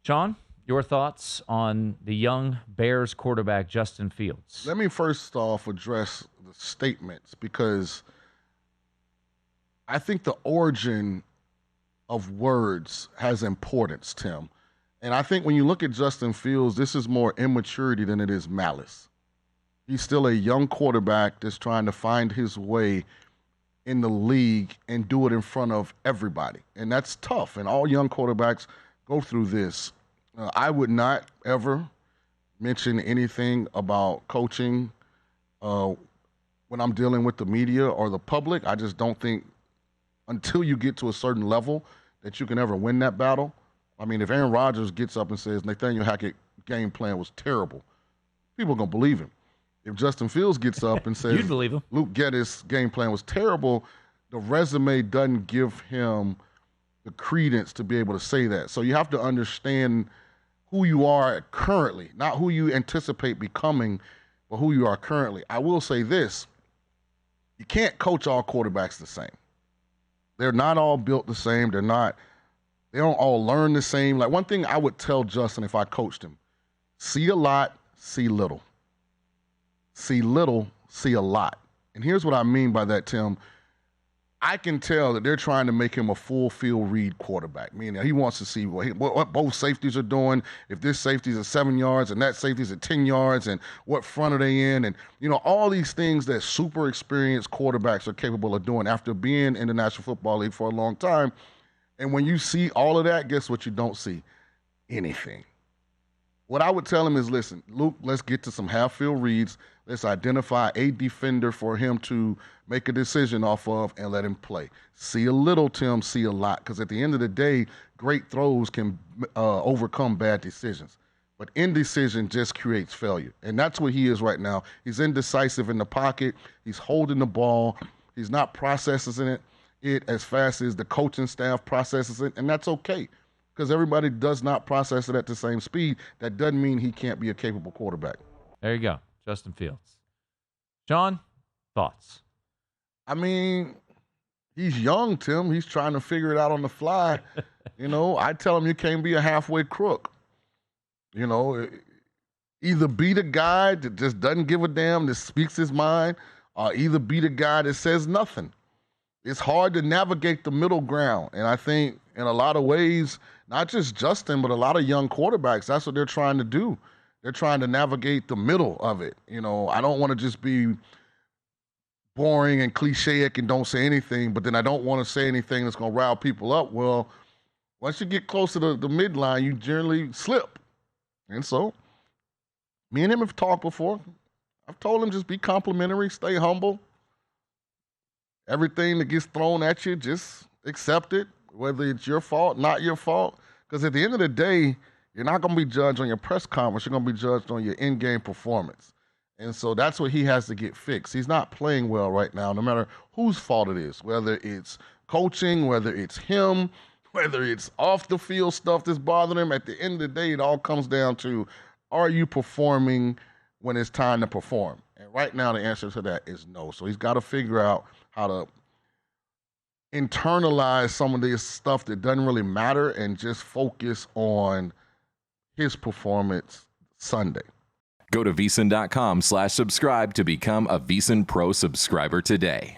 Shaun, your thoughts on the young Bears quarterback, Justin Fields? Let me first off address the statements, because I think the origin of words has importance, Tim. And I think when you look at Justin Fields, this is more immaturity than it is malice. He's still a young quarterback that's trying to find his way in the league and do it in front of everybody. And that's tough. And all young quarterbacks go through this. I would not ever mention anything about coaching when I'm dealing with the media or the public. I just don't think until you get to a certain level that you can ever win that battle. I mean, if Aaron Rodgers gets up and says Nathaniel Hackett's game plan was terrible, people are going to believe him. If Justin Fields gets up and says You'd believe him. Luke Geddes' game plan was terrible, the resume doesn't give him the credence to be able to say that. So you have to understand who you are currently, not who you anticipate becoming, but who you are currently. I will say this. You can't coach all quarterbacks the same. They're not all built the same. They don't all learn the same. Like, one thing I would tell Justin if I coached him, see a lot, see little. See little, see a lot. And here's what I mean by that, Tim. I can tell that they're trying to make him a full field read quarterback, meaning he wants to see what both safeties are doing, if this safety's at 7 yards and that safety's at 10 yards, and what front are they in, and all these things that super experienced quarterbacks are capable of doing after being in the National Football League for a long time. And when you see all of that, guess what you don't see? Anything. What I would tell him is, listen, Luke, let's get to some half-field reads. Let's identify a defender for him to make a decision off of and let him play. See a little, Tim, see a lot. Because at the end of the day, great throws can overcome bad decisions. But indecision just creates failure. And that's what he is right now. He's indecisive in the pocket. He's holding the ball. He's not processing it as fast as the coaching staff processes it. And that's okay, because everybody does not process it at the same speed. That doesn't mean he can't be a capable quarterback. There you go, Justin Fields. Shaun, thoughts? I mean, he's young, Tim. He's trying to figure it out on the fly. I tell him you can't be a halfway crook. Either be the guy that just doesn't give a damn, that speaks his mind, or either be the guy that says nothing. It's hard to navigate the middle ground. And I think in a lot of ways, not just Justin, but a lot of young quarterbacks, that's what they're trying to do. They're trying to navigate the middle of it. I don't want to just be boring and clichéic and don't say anything, but then I don't want to say anything that's going to rile people up. Well, once you get close to the midline, you generally slip. And so me and him have talked before. I've told him just be complimentary, stay humble. Everything that gets thrown at you, just accept it, whether it's your fault, not your fault. Because at the end of the day, you're not going to be judged on your press conference. You're going to be judged on your in-game performance. And so that's what he has to get fixed. He's not playing well right now, no matter whose fault it is, whether it's coaching, whether it's him, whether it's off the field stuff that's bothering him. At the end of the day, it all comes down to, are you performing when it's time to perform? And right now, the answer to that is no. So he's got to figure out how to internalize some of this stuff that doesn't really matter and just focus on his performance Sunday. Go to VSiN.com/subscribe to become a VSiN Pro subscriber today.